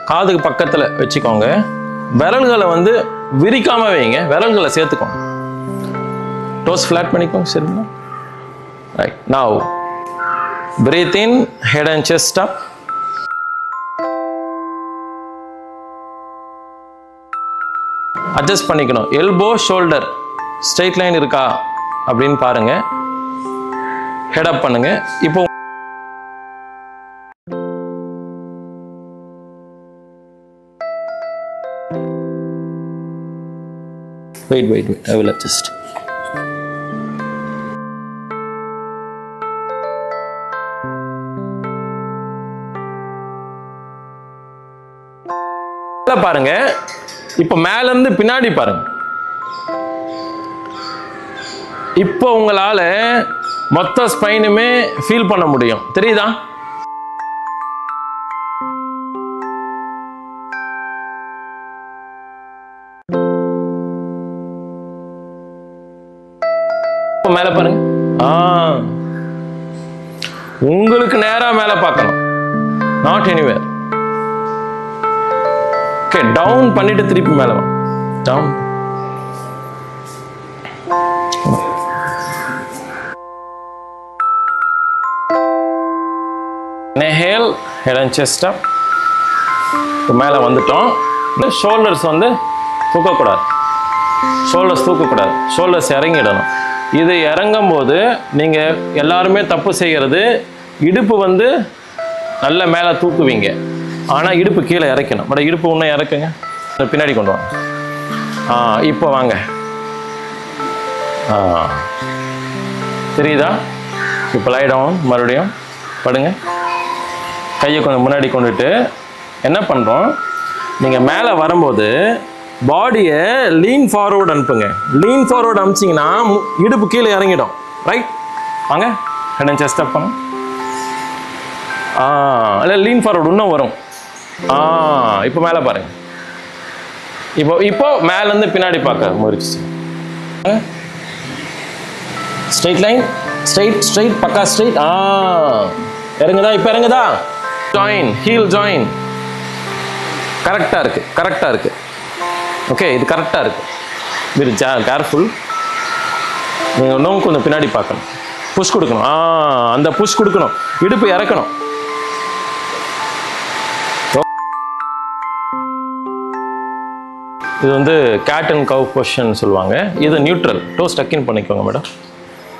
காதுக்கு பக்கத்தில் வச்சுக்கோங்க. விரல்களை வந்து விரிக்காம வைங்க, விரல்களை சேர்த்துக்கோங்க. டோஸ் ஃப்ளாட் பண்ணிக்கோங்க. சரிங்களா? Right. Now breathe in, head and chest up. Adjust பண்ணிக்கணும். எல்போ ஷோல்டர் ஸ்ட்ரெயிட் லைன் இருக்கா அப்படின்னு பாருங்க. ஹெட் அப் பண்ணுங்க. இப்போ wait, I will adjust. பாருங்க. இப்போ மேல இருந்து பின்னாடி பாருங்க. இப்போ உங்களால மொத்த ஸ்பைனுமே ஃபீல் பண்ண முடியும். தெரியுதா? மேல பாருங்க. உங்களுக்கு நேரா மேல பார்க்கணும், நாட் எனிவேர். ஓகே, டவுன் பண்ணிட்டு திருப்பி மேல வா. Down. inhale, head and chest up. மேல வந்துட்டோம். இந்த ஷோல்டர்ஸ் வந்து தூக்கக்கூடாது. ஷோல்டர்ஸ் இறங்கிடணும். இது இறங்கும் போது நீங்க எல்லாருமே தப்பு செய்கிறது, இடுப்பு வந்து நல்ல மேல தூக்குவீங்க, ஆனா இடுப்பு கீழே இறக்கணும். பட் இடுப்பு இன்னும் இறக்குங்க, பின்னாடி கொண்டு வாங்க. இப்போ வாங்க. தெரியுதா? இப்போ லை டவுன், மறுபடியும் படுங்க. கையை கொஞ்சம் முன்னாடி கொண்டுட்டு என்ன பண்ணுறோம், நீங்கள் மேலே வரும்போது பாடியை லீன் ஃபார்வர்டு அனுப்புங்க. லீன் ஃபார்வர்டு அனுப்பிச்சிங்கன்னா இடுப்பு கீழே இறங்கிடும். ரைட்? வாங்க, ஹெட் அண்ட் செஸ்ட் அப் பண்ணுங்க. இல்லை லீன் ஃபார்வர்டு இன்னும் வரும். இப்போ மேலே பாருங்க. இப்போ மேலேருந்து பின்னாடி பார்க்க முயற்சி. ஸ்ட்ரெயிட் லைன், ஸ்ட்ரெயிட், பக்கா ஸ்ட்ரெயிட். இறங்குதா? இப்போ இறங்குதா? Join, heel join. கரெக்டாக இருக்கு. ஓகே, இது கரெக்டாக இருக்கு. Very careful. நீங்கள் இன்னும் கொஞ்சம் பின்னாடி பார்க்கணும். புஷ் கொடுக்கணும். அந்த புஷ் கொடுக்கணும். இடுப்பு இறக்கணும். இது வந்து கேட் அண்ட் கவ் பொசிஷன் சொல்லுவாங்க. இது நியூட்ரல். டோஸ் டக்கின் பண்ணிக்கோங்க மேடம்.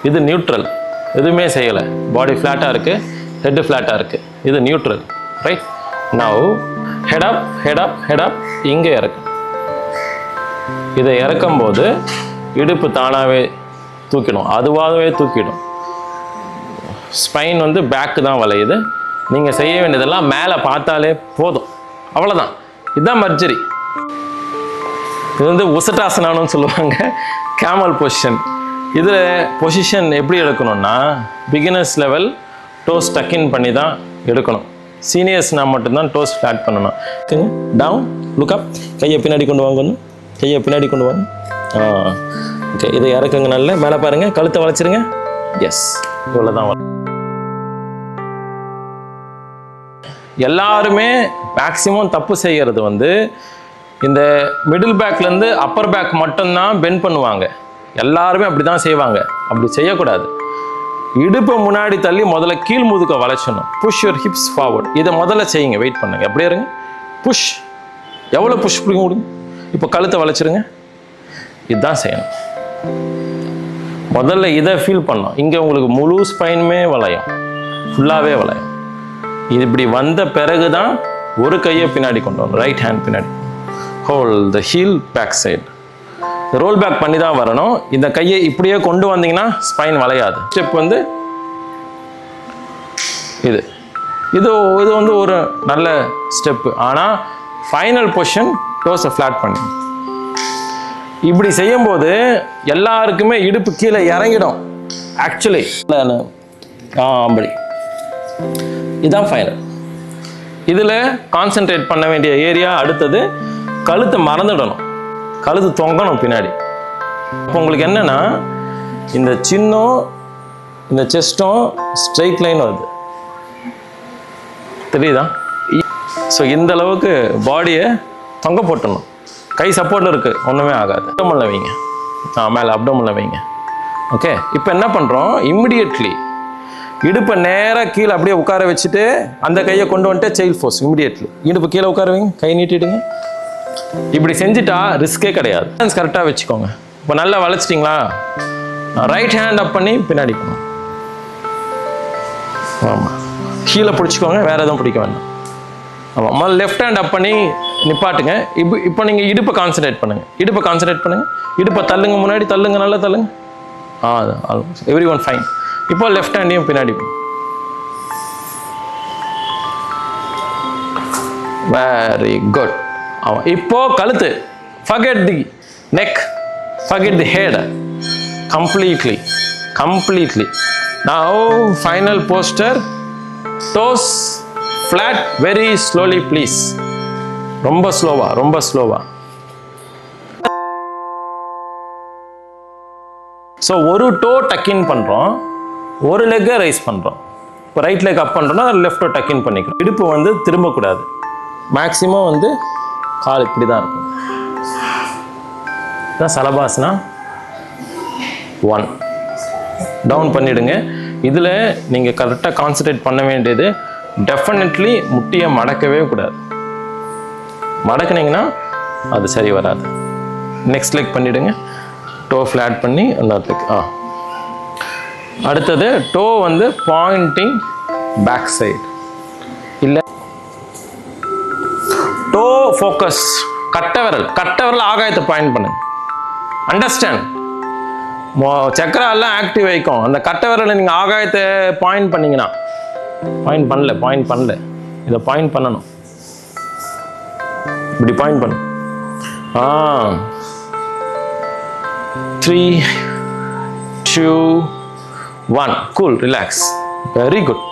இது நியூட்ரல், எதுவுமே செய்யலை. பாடி ஃப்ளாட்டாக இருக்குது, ஹெட் ஃப்ளாட்டாக இருக்குது. இது நியூட்ரல். ரைட்? நவ் ஹெட் அப். இங்கே இறக்கு. இதை இறக்கும் போது இடுப்பு தானாகவே தூக்கிடும், அதுவாகவே தூக்கிடும். ஸ்பைன் வந்து பேக்கு தான் வளையுது. நீங்கள் செய்ய வேண்டியதெல்லாம் மேலே பார்த்தாலே போதும், அவ்வளோதான். இதுதான் மர்ஜரி. இது வந்து உசட்டாசனான்னு சொல்லுவாங்க, கேமல் பொசிஷன். இதில் பொசிஷன் எப்படி எடுக்கணும்னா, பிகினர்ஸ் லெவல் டோஸ் டக்கின் பண்ணி தான் எடுக்கணும். சீனியர்ஸ்னால் மட்டும்தான் டோஸ் ஃப்ளாட் பண்ணணும். Down, look up. கையை பின்னாடி கொண்டு வாங்க. ஓகே, இதை இறக்குங்க. நல்ல மேலே பாருங்கள், கழுத்தை வளைச்சிருங்க. எஸ், இவ்வளோதான். எல்லாருமே மேக்சிமம் தப்பு செய்கிறது வந்து இந்த மிடில் பேக்லேருந்து அப்பர் பேக் மட்டும்தான் பெண்ட் பண்ணுவாங்க. எல்லாருமே அப்படி தான் செய்வாங்க. அப்படி செய்யக்கூடாது. இடுப்பை முன்னாடி தள்ளி முதல்ல கீழ் முதுக்க வளைச்சணும். Push your hips forward. இதை முதல்ல செய்யுங்க. வெயிட் பண்ணுங்க. அப்படியே இருங்க. புஷ். எவ்வளோ புஷ் பிடிக்க முடியும்? இப்போ கழுத்தை வளைச்சிருங்க. இதுதான் செய்யணும். முதல்ல இதை ஃபீல் பண்ணணும். இங்கே உங்களுக்கு முழு ஸ்பைனுமே வளையும், ஃபுல்லாகவே வளையும். இது இப்படி வந்த பிறகு தான் ஒரு கையை பின்னாடி கொண்டு வரணும். ரைட் ஹேண்ட் பின்னாடி. Hold the heel back side. Roll back பண்ணி தான் வரணும். இந்த கையை இப்படியே கொண்டு வந்தீங்கன்னா ஸ்பைன் வளையாது. ஸ்டெப் வந்து இது இது இது வந்து ஒரு நல்ல ஸ்டெப்பு. ஆனால் ஃபைனல் பொசிஷன் டோஸை ஃப்ளாட் பண்ணி இப்படி செய்யும்போது எல்லாருக்குமே இடுப்பு கீழே இறங்கிடும். ஆக்சுவலி அப்படி இதுதான் ஃபைனல். இதில் கான்சென்ட்ரேட் பண்ண வேண்டிய ஏரியா அடுத்தது கழுத்தை மறந்துடணும். கழுத்து தொங்கணும் பின்னாடி. இப்போ உங்களுக்கு என்னன்னா, இந்த சின்னம் இந்த செஸ்டும் ஸ்ட்ரெயிட் லைன் வருது. தெரியுதா? ஸோ இந்த அளவுக்கு பாடியை தொங்க போட்டணும். கை சப்போர்ட்டில் இருக்குது, ஒன்றுமே ஆகாது. அப்டோமனில் வைங்க, மேலே அப்டோமனில் வைங்க. ஓகே, இப்போ என்ன பண்ணுறோம், இம்மிடியட்லி இடுப்பை நேராக கீழே அப்படியே உட்கார வச்சுட்டு அந்த கையை கொண்டு வந்துட்டு சைல்ட் போஸ். இமிடியட்லி இடுப்பு கீழே உட்கார வைங்க, கை நீட்டிடுங்க. இப்படி செஞ்சுட்டா ரிஸ்கே கிடையாது. கரெக்டாக வச்சுக்கோங்க. இப்போ நல்லா வளைச்சிட்டிங்களா, ரைட் ஹேண்ட் அப் பண்ணி பின்னாடி போகணும். ஆமாம், கீழே பிடிச்சிக்கோங்க, வேறு எதுவும் பிடிக்க வேண்டாம். ஆமாம், முதல்ல லெஃப்ட் ஹேண்ட் அப் பண்ணி நிப்பாட்டுங்க. இப்போ நீங்கள் இடுப்பை கான்சன்ட்ரேட் பண்ணுங்கள், இடுப்பை கான்சன்ட்ரேட் பண்ணுங்கள். இடுப்பை தள்ளுங்க, முன்னாடி தள்ளுங்க, நல்லா தள்ளுங்க. Every one fine. இப்போ லெஃப்ட் ஹேண்டையும் பின்னாடி. Very good. ஆமாம், இப்போ கழுத்து. forget the neck, forget the head. completely. Now final posture, toes flat, very slowly please. ரொம்ப ஸ்லோவா. ஸோ ஒரு டோ டக்கின் பண்ணுறோம், ஒரு லெக்கை ரைஸ் பண்ணுறோம். இப்போ ரைட் லெக் அப் பண்ணுறோன்னா லெஃப்ட் டோ டக்கின் பண்ணிக்கிறோம். இடுப்பு வந்து திரும்பக்கூடாது. மேக்ஸிமம் வந்து கால் இப்படி தான் இருக்கும். இதான் சலபாசனா 1. டவுன் பண்ணிவிடுங்க. இதில் நீங்கள் கரெக்டாக கான்சன்ட்ரேட் பண்ண வேண்டியது, டெஃபினெட்லி முட்டியை மடக்கவே கூடாது. மடக்குனீங்கன்னா அது சரி வராது. நெக்ஸ்ட் லெக் பண்ணிவிடுங்க, டோ ஃப்ளாட் பண்ணி அந்த லெக். அடுத்தது டோ வந்து பாயிண்டிங் பேக் சைடு, இல்லை டோ ஃபோக்கஸ். கட்டை விரல் ஆகாயத்தை பாயிண்ட் பண்ணுங்க. அண்டர்ஸ்டாண்ட்? சக்கரா எல்லாம் ஆக்டிவ் வைக்கும். அந்த கட்டை விரலை நீங்கள் ஆகாயத்தை பாயிண்ட் பண்ணீங்கன்னா, பாயிண்ட் பண்ணல, இதை பாயிண்ட் பண்ணணும். இப்படி பாயிண்ட் பண்ணு. 3, 2, 1. Cool, relax. Very good.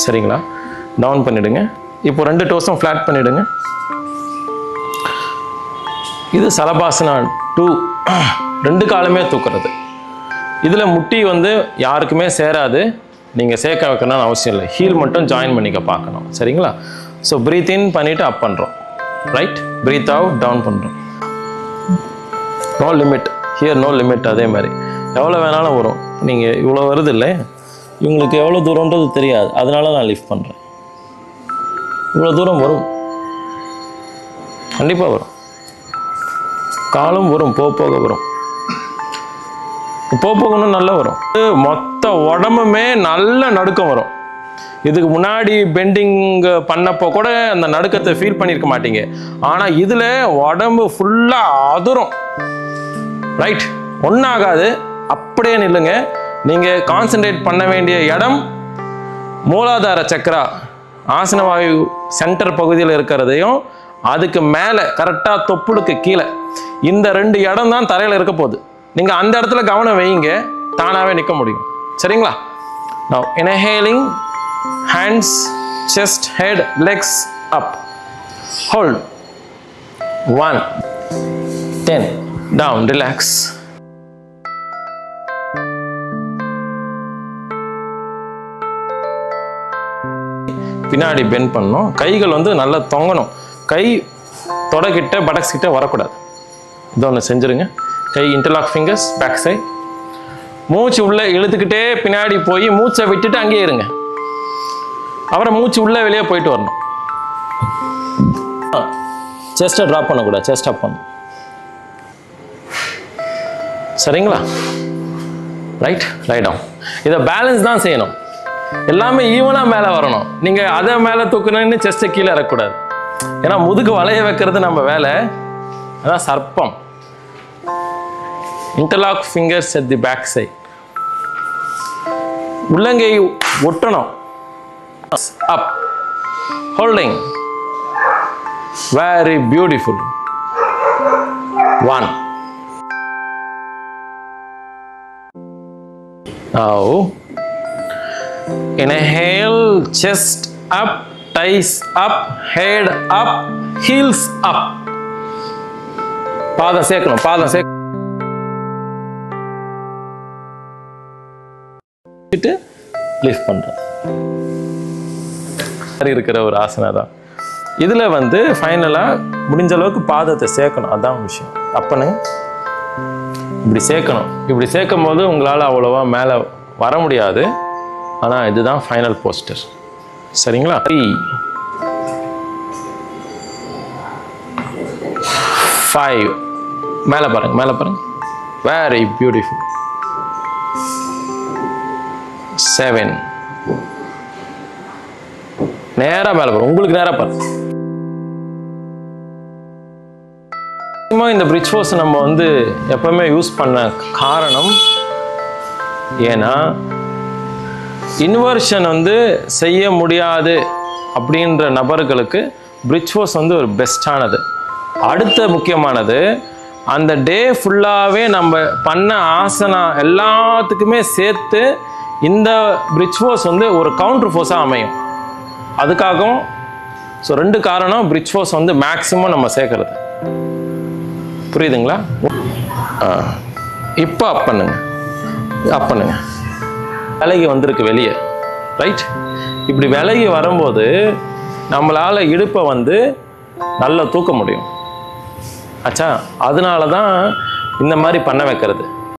சரிங்களா? டவுன் பண்ணிடுங்க. இப்போ 2 டோஸும் ஃப்ளாட் பண்ணிடுங்க. இது சலபாசனா 2. 2 காலுமே தூக்குறது. இதில் முட்டி வந்து யாருக்குமே சேராது, நீங்கள் சேர்க்க வைக்கணும்னு அவசியம் இல்லை. ஹீல் மட்டும் ஜாயின் பண்ணிக்க பார்க்கணும். சரிங்களா? ஸோ ப்ரீத் இன் பண்ணிவிட்டு அப் பண்ணுறோம். ரைட், ப்ரீத் அவுட், டவுன் பண்ணுறோம். No limit here, no limit. அதே மாதிரி எவ்வளோ வேணாலும் வரும். நீங்கள் இவ்வளோ வருது இல்லை, இவங்களுக்கு எவ்வளோ தூரன்றது தெரியாது, அதனால நான் லிஃப்ட் பண்ணுறேன். இவ்வளோ தூரம் வரும், கண்டிப்பாக வரும். காலும் வரும், போக வரும். போகணும், நல்லா வரும். மொத்த உடம்புமே நல்ல நடுக்கம் வரும். இதுக்கு முன்னாடி பெண்டிங் பண்ணப்போ கூட அந்த நடுக்கத்தை ஃபீல் பண்ணியிருக்க மாட்டீங்க. ஆனால் இதில் உடம்பு ஃபுல்லாக அதிரும். ரைட், ஒன்றாகாது, அப்படியே நில்லுங்க. நீங்கள் கான்சன்ட்ரேட் பண்ண வேண்டிய இடம் மூலாதார சக்கரா, ஆசனவாயு சென்டர் பகுதியில் இருக்கிறதையும் அதுக்கு மேலே கரெக்டாக தொப்புளுக்கு கீழே இந்த 2 இடம் தான் தரையில் இருக்க போகுது. நீங்கள் அந்த இடத்துல கவனம் வைங்க, தானாகவே நிற்க முடியும். சரிங்களா? Now inhaling, hands, chest, head, legs up. Hold. 1, 10, down, relax. பின்னாடி பெண்ட் பண்ணணும். கைகள் வந்து நல்லா தொங்கணும். கை தொடக்கிட்ட படக்ஸ் கிட்ட வரக்கூடாது. இது ஒன்று செஞ்சுருங்க. கை இன்டர்லாக் ஃபிங்கர்ஸ், பேக் சைட். மூச்சு உள்ளே இழுத்துக்கிட்டே பின்னாடி போய் மூச்சை விட்டுட்டு அங்கேயே இருங்க. அப்புறம் மூச்சு உள்ளே வெளியே போயிட்டு வரணும். செஸ்ட்டை ட்ராப் பண்ணக்கூடாது, செஸ்ட் அப் பண்ணணும். சரிங்களா? Right, right down. இதை பேலன்ஸ் தான் செய்யணும். எல்லாமே ஈவனாக மேலே வரணும். நீங்கள் அதை மேலே தூக்கணும்னு செஸ்ட்டை கீழே இறக்கக்கூடாது. ஏன்னா முதுகு வளைய வைக்கிறது நம்ம வேலை. அதான் சர்ப்பம். Interlock fingers at the back side. உள்ளங்கை ஒட்டணும். Up. Holding. Very beautiful. 1. Now, inhale, chest up, thighs up, head up, heels up. பாதம் சேர்க்கணும், பாதம் சேர்க்கணும். லிஃப்ட் பண்றேன். இருக்கிற ஒரு ஆசனா தான். இதில் வந்து ஃபைனலாக முடிஞ்ச அளவுக்கு பாதத்தை சேர்க்கணும், அதான் விஷயம். அப்பனு இப்படி சேர்க்கணும். இப்படி சேர்க்கும் போது உங்களால் அவ்வளோவா மேலே வர முடியாது. ஆனால் இதுதான் ஃபைனல் போஸ்டர். சரிங்களா? 3 5 மேலே பாருங்க, மேலே பாருங்க. Very beautiful. 7 நேராக மேலே பாருங்க, உங்களுக்கு நேராக பாருங்க. இந்த பிரிட்ஜ் ஃபோர்ஸ் நம்ம வந்து எப்பவுமே யூஸ் பண்ண காரணம் ஏன்னா இன்வர்ஷன் வந்து செய்ய முடியாது அப்படின்ற நபர்களுக்கு பிரிட்ஜ் ஃபோர்ஸ் வந்து ஒரு பெஸ்டானது. அடுத்த முக்கியமானது, அந்த டே ஃபுல்லாகவே நம்ம பண்ண ஆசனா எல்லாத்துக்குமே சேர்த்து இந்த பிரிட்ஜ் ஃபோர்ஸ் வந்து ஒரு கவுண்டர் ஃபோர்ஸாக அமையும். அதுக்காகவும் ஸோ 2 காரணம் பிரிட்ஜ் ஃபோர்ஸ் வந்து மேக்ஸிமம் நம்ம சேர்க்கறது. புரியுதுங்களா? இப்போ அப் பண்ணுங்க, அப் பண்ணுங்க. விலகி வந்திருக்கு வெளியே, ரைட்? இப்படி விலகி வரும்போது நம்மளால் இடுப்பை வந்து நல்லா தூக்க முடியும். ஆச்சா? அதனால தான் இந்த மாதிரி பண்ண வைக்கிறது.